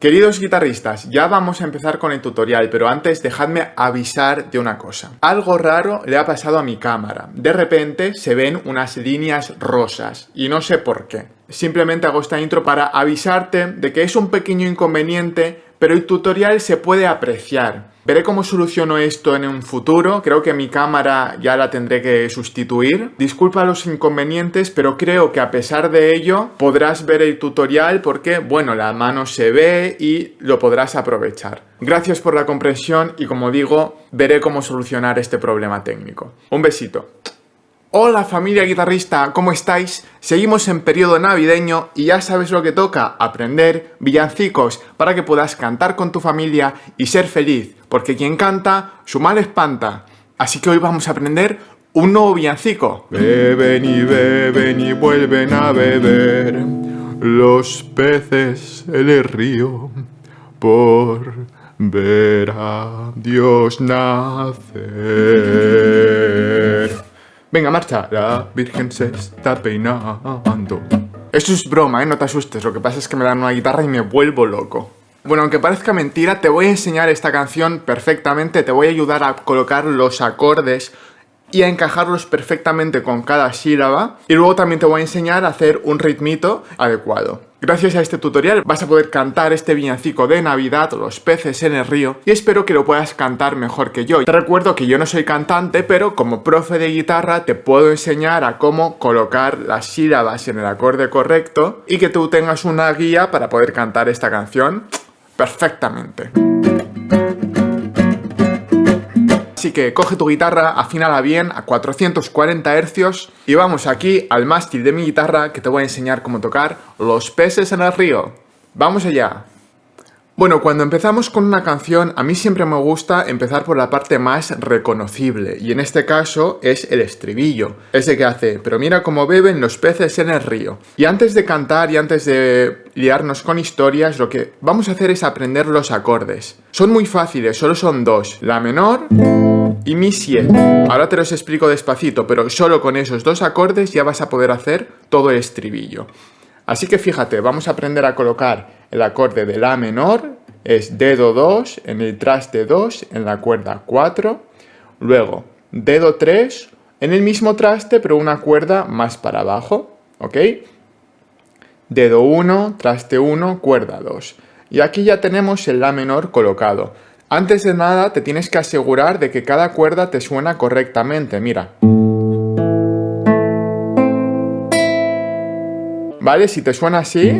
Queridos guitarristas, ya vamos a empezar con el tutorial, pero antes dejadme avisar de una cosa. Algo raro le ha pasado a mi cámara. De repente se ven unas líneas rosas y no sé por qué. Simplemente hago esta intro para avisarte de que es un pequeño inconveniente, pero el tutorial se puede apreciar. Veré cómo soluciono esto en un futuro. Creo que mi cámara ya la tendré que sustituir. Disculpa los inconvenientes, pero creo que a pesar de ello podrás ver el tutorial porque, bueno, la mano se ve y lo podrás aprovechar. Gracias por la comprensión y, como digo, veré cómo solucionar este problema técnico. Un besito. Hola familia guitarrista, ¿cómo estáis? Seguimos en periodo navideño y ya sabes lo que toca, aprender villancicos para que puedas cantar con tu familia y ser feliz, porque quien canta, su mal espanta. Así que hoy vamos a aprender un nuevo villancico. Beben y vuelven a beber los peces en el río por ver a Dios nacer. Venga, marcha. La Virgen se está peinando. Esto es broma, no te asustes. Lo que pasa es que me dan una guitarra y me vuelvo loco. Bueno, aunque parezca mentira, te voy a enseñar esta canción perfectamente. Te voy a ayudar a colocar los acordes y a encajarlos perfectamente con cada sílaba. Y luego también te voy a enseñar a hacer un ritmito adecuado. Gracias a este tutorial vas a poder cantar este villancico de Navidad, Los peces en el río, y espero que lo puedas cantar mejor que yo. Te recuerdo que yo no soy cantante, pero como profe de guitarra te puedo enseñar a cómo colocar las sílabas en el acorde correcto y que tú tengas una guía para poder cantar esta canción perfectamente. Así que coge tu guitarra, afínala bien a 440 Hz y vamos aquí al mástil de mi guitarra que te voy a enseñar cómo tocar Los peces en el río. ¡Vamos allá! Bueno, cuando empezamos con una canción, a mí siempre me gusta empezar por la parte más reconocible, y en este caso es el estribillo, ese que hace, pero mira cómo beben los peces en el río. Y antes de cantar y antes de liarnos con historias, lo que vamos a hacer es aprender los acordes. Son muy fáciles, solo son dos, la menor y mi 7. Ahora te los explico despacito, pero solo con esos dos acordes ya vas a poder hacer todo el estribillo. Así que fíjate, vamos a aprender a colocar el acorde de la menor, es dedo 2 en el traste 2 en la cuerda 4, luego dedo 3 en el mismo traste pero una cuerda más para abajo, ¿ok? Dedo 1, traste 1, cuerda 2. Y aquí ya tenemos el la menor colocado. Antes de nada te tienes que asegurar de que cada cuerda te suena correctamente, mira. ¿Vale? Si te suena así,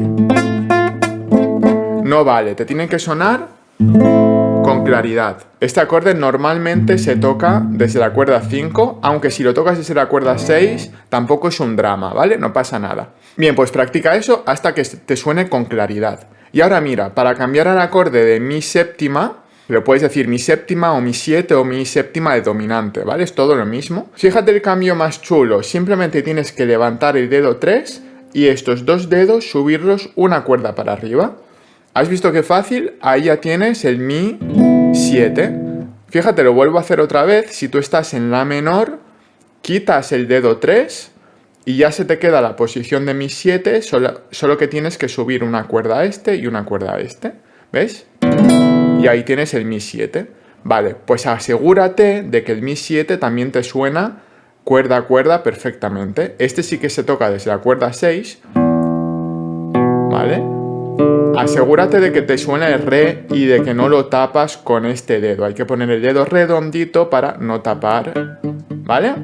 no vale, te tienen que sonar con claridad. Este acorde normalmente se toca desde la cuerda 5, aunque si lo tocas desde la cuerda 6, tampoco es un drama, ¿vale? No pasa nada. Bien, pues practica eso hasta que te suene con claridad. Y ahora mira, para cambiar al acorde de mi séptima, lo puedes decir mi séptima o mi 7 o mi séptima de dominante, ¿vale? Es todo lo mismo. Fíjate el cambio más chulo, simplemente tienes que levantar el dedo 3 y estos dos dedos subirlos una cuerda para arriba. ¿Has visto qué fácil? Ahí ya tienes el mi 7. Fíjate, lo vuelvo a hacer otra vez. Si tú estás en la menor, quitas el dedo 3 y ya se te queda la posición de mi 7, solo que tienes que subir una cuerda a este y una cuerda a este. ¿Ves? Y ahí tienes el mi 7. Vale, pues asegúrate de que el mi 7 también te suena cuerda a cuerda perfectamente. Este sí que se toca desde la cuerda 6. ¿Vale? Asegúrate de que te suena el re y de que no lo tapas con este dedo. Hay que poner el dedo redondito para no tapar. ¿Vale?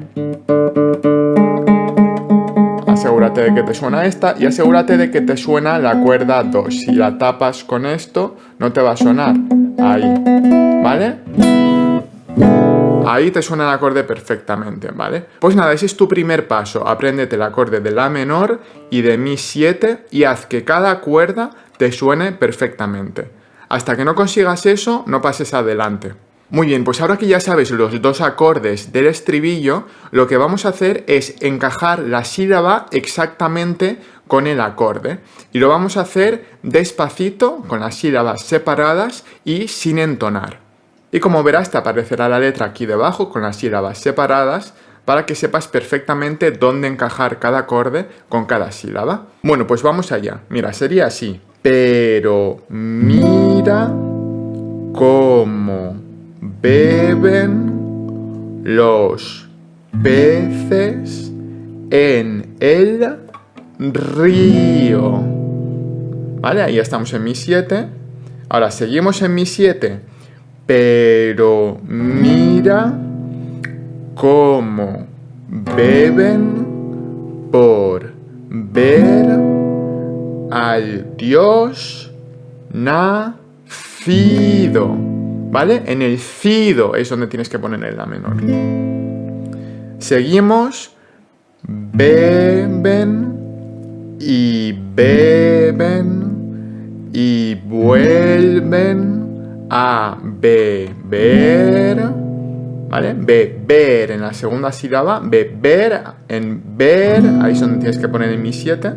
Asegúrate de que te suena esta y asegúrate de que te suena la cuerda 2. Si la tapas con esto, no te va a sonar. Ahí. ¿Vale? Ahí te suena el acorde perfectamente, ¿vale? Pues nada, ese es tu primer paso. Apréndete el acorde de la menor y de mi 7 y haz que cada cuerda te suene perfectamente. Hasta que no consigas eso, no pases adelante. Muy bien, pues ahora que ya sabes los dos acordes del estribillo, lo que vamos a hacer es encajar la sílaba exactamente con el acorde. Y lo vamos a hacer despacito, con las sílabas separadas y sin entonar. Y como verás, te aparecerá la letra aquí debajo con las sílabas separadas para que sepas perfectamente dónde encajar cada acorde con cada sílaba. Bueno, pues vamos allá. Mira, sería así. pero mira cómo beben los peces en el río. ¿Vale? Ahí estamos en mi 7. Ahora seguimos en mi 7. Pero mira cómo beben por ver al Dios nacido. ¿Vale? En el cido es donde tienes que poner el la menor. Seguimos. Beben y beben y vuelven a beber, ¿vale? Beber en la segunda sílaba, beber en ver, ahí es donde tienes que poner en mi 7.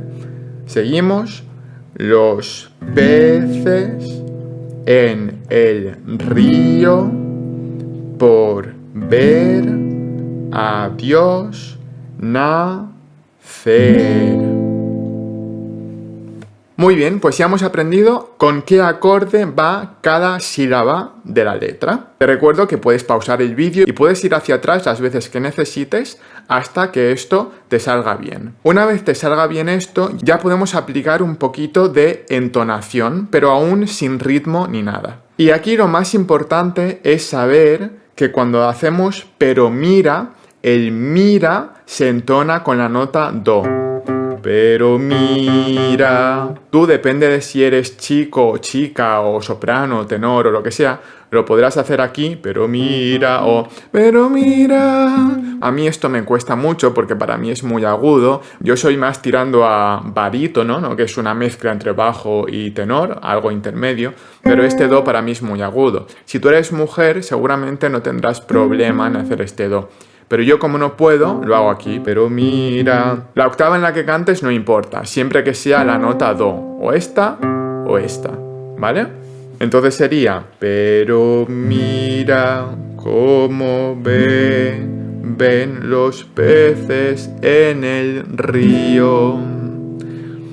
Seguimos, los peces en el río por ver a Dios nacer. Muy bien, pues ya hemos aprendido con qué acorde va cada sílaba de la letra. Te recuerdo que puedes pausar el vídeo y puedes ir hacia atrás las veces que necesites hasta que esto te salga bien. Una vez te salga bien esto, ya podemos aplicar un poquito de entonación, pero aún sin ritmo ni nada. Y aquí lo más importante es saber que cuando hacemos pero mira, el mira se entona con la nota do. Pero mira, tú depende de si eres chico o chica o soprano, tenor o lo que sea, lo podrás hacer aquí, pero mira o pero mira. A mí esto me cuesta mucho porque para mí es muy agudo. Yo soy más tirando a barítono, ¿no? Que es una mezcla entre bajo y tenor, algo intermedio, pero este do para mí es muy agudo. Si tú eres mujer, seguramente no tendrás problema en hacer este do. Pero yo como no puedo, lo hago aquí. Pero mira... La octava en la que cantes no importa, siempre que sea la nota do. O esta, ¿vale? Entonces sería... Pero mira cómo ven los peces en el río.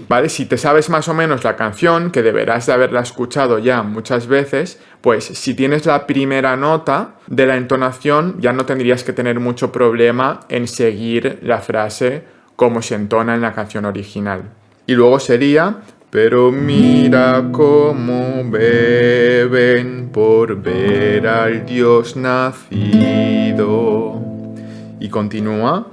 ¿Vale? Si te sabes más o menos la canción, que deberás de haberla escuchado ya muchas veces, pues si tienes la primera nota de la entonación, ya no tendrías que tener mucho problema en seguir la frase como se entona en la canción original. Y luego sería, pero mira cómo beben por ver al Dios nacido. Y continúa.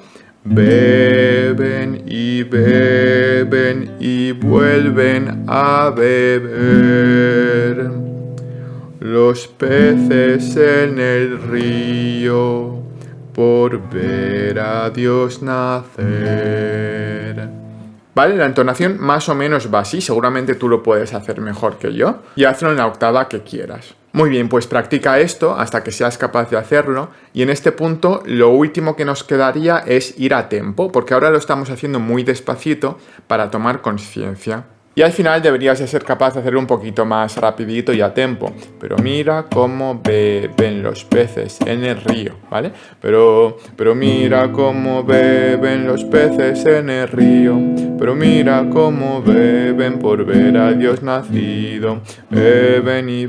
Beben y beben y vuelven a beber los peces en el río por ver a Dios nacer. ¿Vale? La entonación más o menos va así, seguramente tú lo puedes hacer mejor que yo y hazlo en la octava que quieras. Muy bien, pues practica esto hasta que seas capaz de hacerlo y en este punto lo último que nos quedaría es ir a tempo, porque ahora lo estamos haciendo muy despacito para tomar conciencia. Y al final deberías de ser capaz de hacerlo un poquito más rapidito y a tempo. Pero mira cómo beben los peces en el río, ¿vale? Pero mira cómo beben los peces en el río. Pero mira cómo beben por ver a Dios nacido. Beben y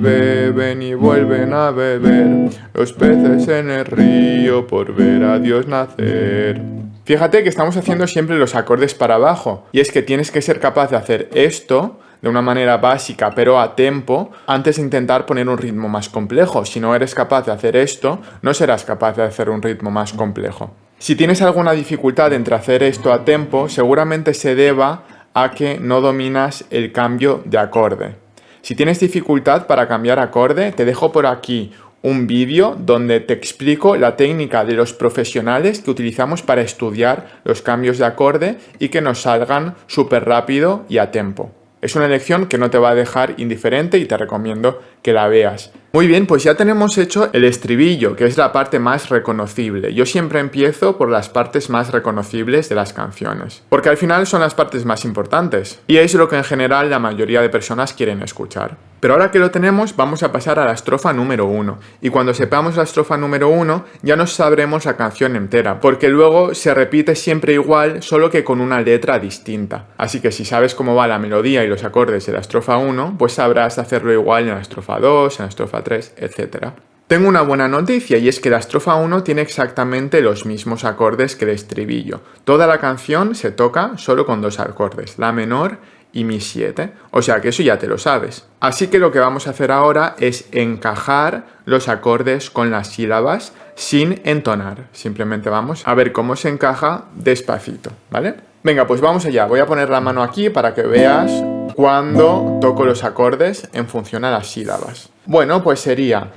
vuelven a beber los peces en el río por ver a Dios nacer. Fíjate que estamos haciendo siempre los acordes para abajo, y es que tienes que ser capaz de hacer esto de una manera básica pero a tempo antes de intentar poner un ritmo más complejo. Si no eres capaz de hacer esto, no serás capaz de hacer un ritmo más complejo. Si tienes alguna dificultad entre hacer esto a tempo, seguramente se deba a que no dominas el cambio de acorde. Si tienes dificultad para cambiar acorde, te dejo por aquí un vídeo donde te explico la técnica de los profesionales que utilizamos para estudiar los cambios de acorde y que nos salgan súper rápido y a tempo. Es una lección que no te va a dejar indiferente y te recomiendo que la veas. Muy bien, pues ya tenemos hecho el estribillo, que es la parte más reconocible. Yo siempre empiezo por las partes más reconocibles de las canciones, porque al final son las partes más importantes y es lo que en general la mayoría de personas quieren escuchar. Pero ahora que lo tenemos, vamos a pasar a la estrofa número 1. Y cuando sepamos la estrofa número 1, ya nos sabremos la canción entera, porque luego se repite siempre igual, solo que con una letra distinta. Así que si sabes cómo va la melodía y los acordes de la estrofa 1, pues sabrás hacerlo igual en la estrofa 2, en la estrofa 3, etc. Tengo una buena noticia y es que la estrofa 1 tiene exactamente los mismos acordes que el estribillo. Toda la canción se toca solo con 2 acordes, la menor y mi 7, o sea que eso ya te lo sabes. Así que lo que vamos a hacer ahora es encajar los acordes con las sílabas sin entonar. Simplemente vamos a ver cómo se encaja despacito, ¿vale? Venga, pues vamos allá. Voy a poner la mano aquí para que veas cuando toco los acordes en función a las sílabas. Bueno, pues sería: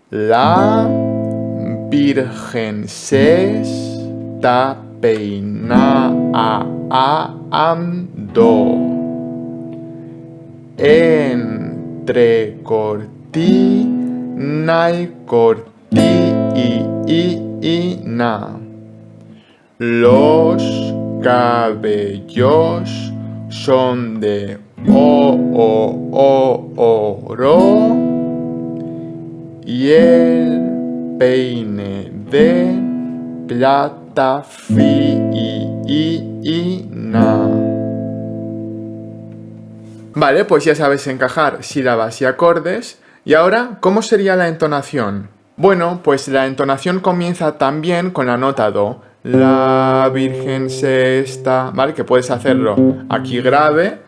la Virgen se está peinando entre cortina y cortina. Los cabellos son de oro y el peine de plata fina. Vale, pues ya sabes encajar sílabas y acordes. Y ahora, ¿cómo sería la entonación? Bueno, pues la entonación comienza también con la nota do. La Virgen se está... ¿Vale? Que puedes hacerlo aquí grave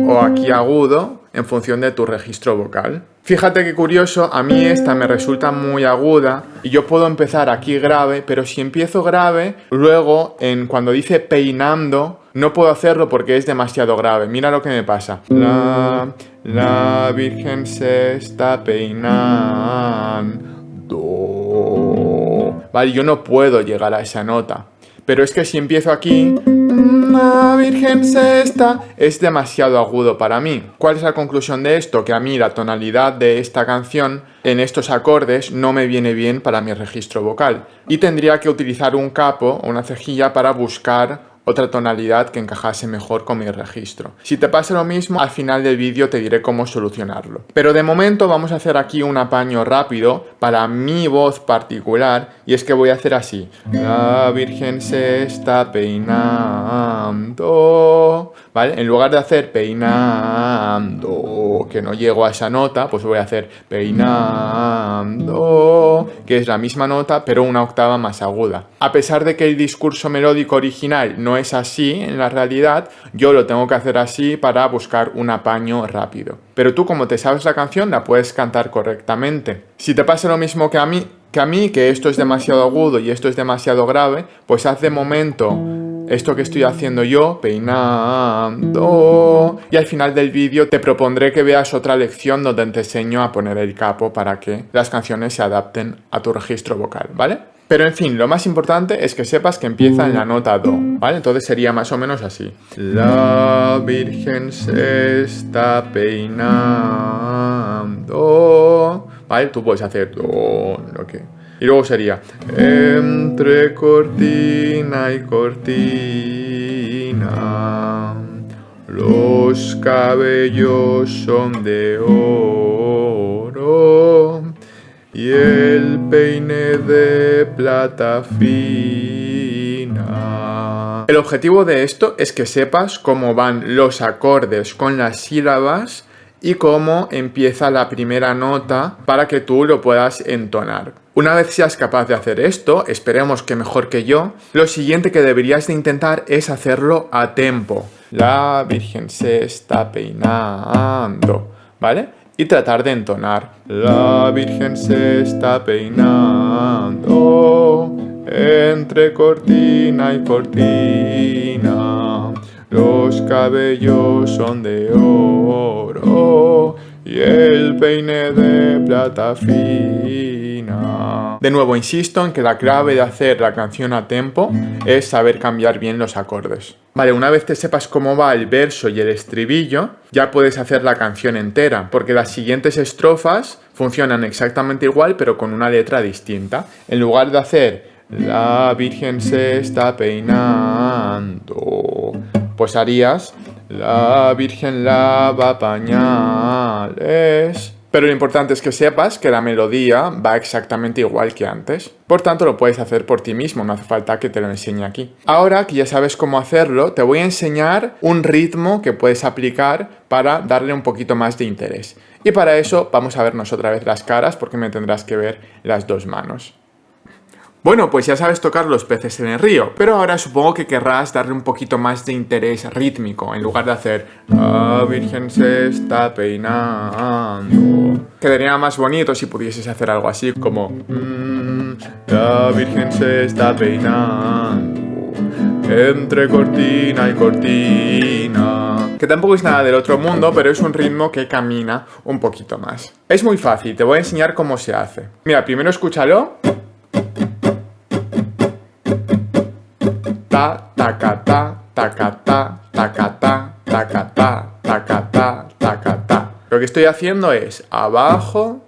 o aquí agudo en función de tu registro vocal. Fíjate qué curioso, a mí esta me resulta muy aguda y yo puedo empezar aquí grave, pero si empiezo grave, luego cuando dice peinando, no puedo hacerlo porque es demasiado grave. Mira lo que me pasa. La Virgen se está peinando. Vale, yo no puedo llegar a esa nota. Pero es que si empiezo aquí, la Virgen se está, es demasiado agudo para mí. ¿Cuál es la conclusión de esto? Que a mí la tonalidad de esta canción en estos acordes no me viene bien para mi registro vocal. Y tendría que utilizar un capo o una cejilla para buscar otra tonalidad que encajase mejor con mi registro. Si te pasa lo mismo, al final del vídeo te diré cómo solucionarlo. Pero de momento vamos a hacer aquí un apaño rápido para mi voz particular, y es que voy a hacer así. La Virgen se está peinando, ¿vale? En lugar de hacer peinando, que no llego a esa nota, pues voy a hacer peinando, que es la misma nota, pero una octava más aguda. A pesar de que el discurso melódico original no es así en la realidad, yo lo tengo que hacer así para buscar un apaño rápido. Pero tú, como te sabes la canción, la puedes cantar correctamente. Si te pasa lo mismo que a mí, que esto es demasiado agudo y esto es demasiado grave, pues haz de momento esto que estoy haciendo yo, peinando, y al final del vídeo te propondré que veas otra lección donde te enseño a poner el capo para que las canciones se adapten a tu registro vocal, ¿vale? Pero en fin, lo más importante es que sepas que empieza en la nota do, ¿vale? Entonces sería más o menos así. La Virgen se está peinando, ¿vale? Tú puedes hacer do, lo que... Y luego sería entre cortina y cortina, los cabellos son de oro y el peine de plata fina. El objetivo de esto es que sepas cómo van los acordes con las sílabas y cómo empieza la primera nota para que tú lo puedas entonar. Una vez seas capaz de hacer esto, esperemos que mejor que yo, lo siguiente que deberías de intentar es hacerlo a tempo. La Virgen se está peinando, ¿vale? Y tratar de entonar. La Virgen se está peinando entre cortina y cortina. Los cabellos son de oro y el peine de plata fina. De nuevo, insisto en que la clave de hacer la canción a tempo es saber cambiar bien los acordes. Vale, una vez que sepas cómo va el verso y el estribillo, ya puedes hacer la canción entera, porque las siguientes estrofas funcionan exactamente igual, pero con una letra distinta. En lugar de hacer la Virgen se está peinando, pues harías La Virgen lava pañales. Pero lo importante es que sepas que la melodía va exactamente igual que antes. Por tanto, lo puedes hacer por ti mismo, no hace falta que te lo enseñe aquí. Ahora que ya sabes cómo hacerlo, te voy a enseñar un ritmo que puedes aplicar para darle un poquito más de interés. Y para eso vamos a vernos otra vez las caras porque me tendrás que ver las dos manos. Bueno, pues ya sabes tocar los peces en el río, pero ahora supongo que querrás darle un poquito más de interés rítmico, en lugar de hacer La Virgen se está peinando. Quedaría más bonito si pudieses hacer algo así como La Virgen se está peinando entre cortina y cortina. Que tampoco es nada del otro mundo, pero es un ritmo que camina un poquito más. Es muy fácil, te voy a enseñar cómo se hace. Mira, primero escúchalo. Ta, tacata, tacata, tacata, tacata, tacata, tacata. Lo que estoy haciendo es abajo,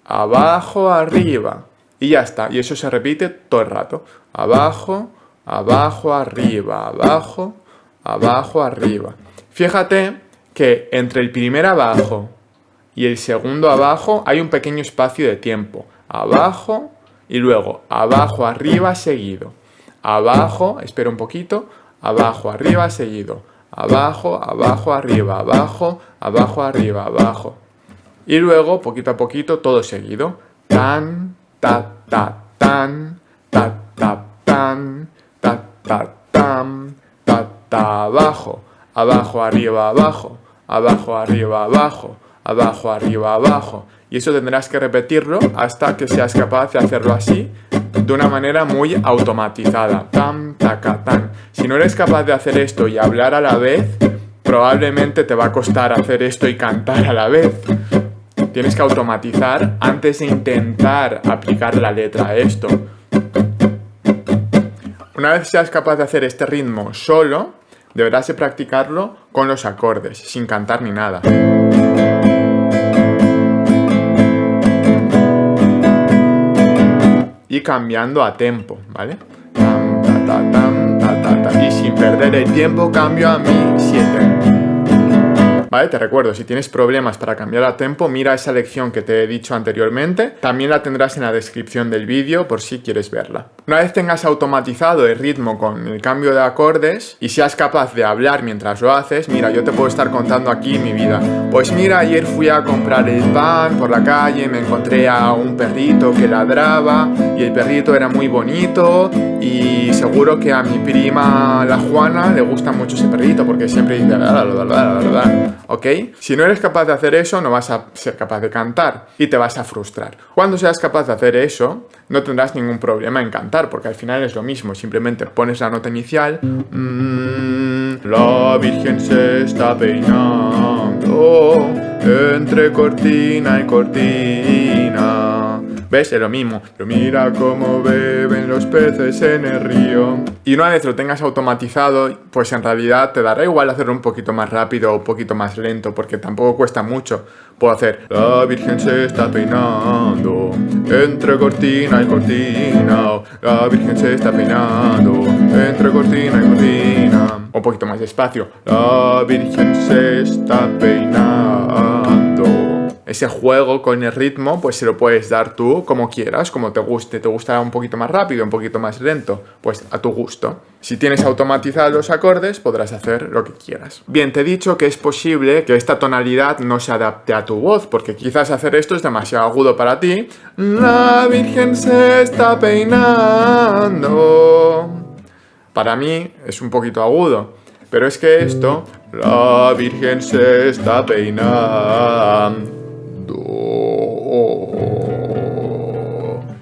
abajo, arriba. Y ya está. Y eso se repite todo el rato. Abajo, abajo, arriba, abajo, abajo, arriba. Fíjate que entre el primer abajo y el segundo abajo hay un pequeño espacio de tiempo. Abajo y luego abajo, arriba, seguido. Abajo, espera un poquito, abajo, arriba, seguido. Abajo, abajo, arriba, abajo, abajo, arriba, abajo. Y luego, poquito a poquito, todo seguido. Tan, ta, ta, tan, ta, ta, tan, ta, ta, tam, ta, ta, abajo. Abajo, arriba, abajo. Abajo, arriba, abajo. Abajo, arriba, abajo. Y eso tendrás que repetirlo hasta que seas capaz de hacerlo así, de una manera muy automatizada. Tam, taca, tan. Si no eres capaz de hacer esto y hablar a la vez, probablemente te va a costar hacer esto y cantar a la vez. Tienes que automatizar antes de intentar aplicar la letra a esto. Una vez seas capaz de hacer este ritmo solo, deberás de practicarlo con los acordes, sin cantar ni nada. Y cambiando a tempo, ¿vale? Tam, ta, ta, tam, ta, ta, ta. Y sin perder el tiempo cambio a mi 7. ¿Vale? Te recuerdo, si tienes problemas para cambiar a tempo, mira esa lección que te he dicho anteriormente. También la tendrás en la descripción del vídeo por si quieres verla. Una vez tengas automatizado el ritmo con el cambio de acordes y seas capaz de hablar mientras lo haces, mira, yo te puedo estar contando aquí mi vida. Pues mira, ayer fui a comprar el pan por la calle, me encontré a un perrito que ladraba y el perrito era muy bonito y seguro que a mi prima la Juana le gusta mucho ese perrito porque siempre dice ¿ok? Si no eres capaz de hacer eso, no vas a ser capaz de cantar y te vas a frustrar. Cuando seas capaz de hacer eso, no tendrás ningún problema en cantar, porque al final es lo mismo, simplemente pones la nota inicial. La Virgen se está peinando entre cortina y cortina. ¿Ves? Es lo mismo. Pero mira cómo beben los peces en el río. Y una vez lo tengas automatizado, pues en realidad te dará igual hacerlo un poquito más rápido o un poquito más lento, porque tampoco cuesta mucho. Puedo hacer La Virgen se está peinando entre cortina y cortina. La Virgen se está peinando entre cortina y cortina. Un poquito más despacio. La Virgen se está peinando. Ese juego con el ritmo, pues se lo puedes dar tú como quieras, como te guste. ¿Te gusta un poquito más rápido, un poquito más lento? Pues a tu gusto. Si tienes automatizados los acordes, podrás hacer lo que quieras. Bien, te he dicho que es posible que esta tonalidad no se adapte a tu voz, porque quizás hacer esto es demasiado agudo para ti. La Virgen se está peinando. Para mí es un poquito agudo, pero es que esto, la Virgen se está peinando,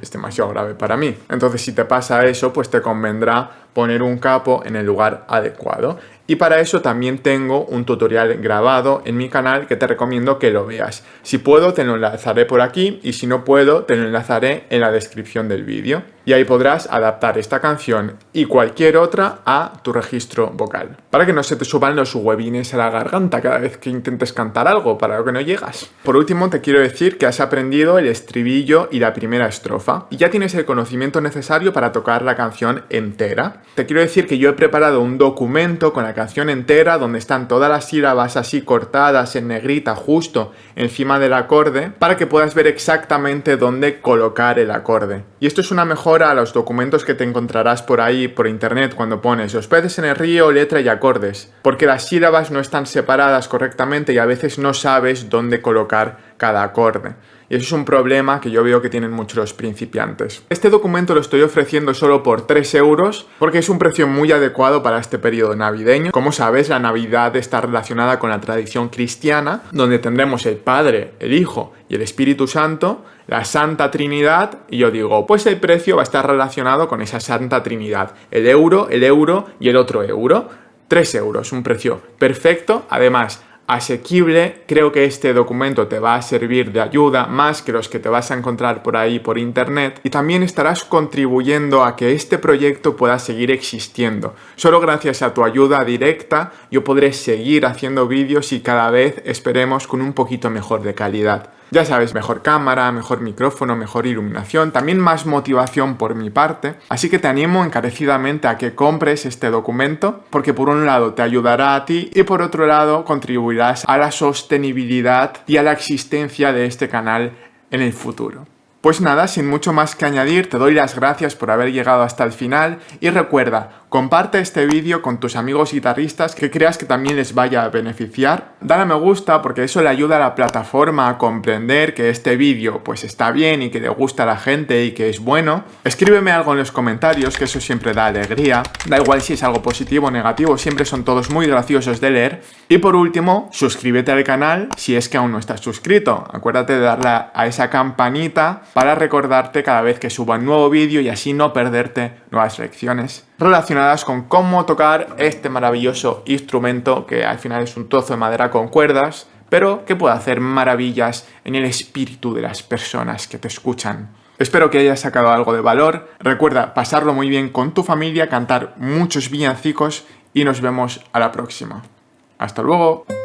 es demasiado grave para mí. Entonces, si te pasa eso, pues te convendrá poner un capo en el lugar adecuado. Y para eso también tengo un tutorial grabado en mi canal que te recomiendo que lo veas. Si puedo, te lo enlazaré por aquí, y si no puedo, te lo enlazaré en la descripción del vídeo. y ahí podrás adaptar esta canción y cualquier otra a tu registro vocal, para que no se te suban los huevines a la garganta cada vez que intentes cantar algo para lo que no llegas. Por último, te quiero decir que has aprendido el estribillo y la primera estrofa y ya tienes el conocimiento necesario para tocar la canción entera. Te quiero decir que yo he preparado un documento con la canción entera donde están todas las sílabas así cortadas en negrita justo encima del acorde para que puedas ver exactamente dónde colocar el acorde. Y esto es una mejora a los documentos que te encontrarás por ahí por internet cuando pones los peces en el río, letra y acordes, porque las sílabas no están separadas correctamente y a veces no sabes dónde colocar cada acorde. Y eso es un problema que yo veo que tienen muchos los principiantes. Este documento lo estoy ofreciendo solo por 3 euros porque es un precio muy adecuado para este periodo navideño. Como sabes, la Navidad está relacionada con la tradición cristiana, donde tendremos el Padre, el Hijo y el Espíritu Santo, la Santa Trinidad, y yo digo, pues el precio va a estar relacionado con esa Santa Trinidad. El euro y el otro euro. 3 euros, un precio perfecto, además asequible. Creo que este documento te va a servir de ayuda más que los que te vas a encontrar por ahí por internet y también estarás contribuyendo a que este proyecto pueda seguir existiendo. Solo gracias a tu ayuda directa yo podré seguir haciendo vídeos y cada vez esperemos con un poquito mejor de calidad. Ya sabes, mejor cámara, mejor micrófono, mejor iluminación, también más motivación por mi parte. Así que te animo encarecidamente a que compres este documento porque por un lado te ayudará a ti y por otro lado contribuirás a la sostenibilidad y a la existencia de este canal en el futuro. Pues nada, sin mucho más que añadir, te doy las gracias por haber llegado hasta el final y recuerda, comparte este vídeo con tus amigos guitarristas que creas que también les vaya a beneficiar. Dale a me gusta porque eso le ayuda a la plataforma a comprender que este vídeo pues está bien y que le gusta a la gente y que es bueno. Escríbeme algo en los comentarios, que eso siempre da alegría. Da igual si es algo positivo o negativo, siempre son todos muy graciosos de leer. Y por último, suscríbete al canal si es que aún no estás suscrito. Acuérdate de darle a esa campanita para recordarte cada vez que suba un nuevo vídeo y así no perderte nuevas lecciones relacionadas con cómo tocar este maravilloso instrumento que al final es un trozo de madera con cuerdas, pero que puede hacer maravillas en el espíritu de las personas que te escuchan. Espero que hayas sacado algo de valor. Recuerda pasarlo muy bien con tu familia, cantar muchos villancicos y nos vemos a la próxima. ¡Hasta luego!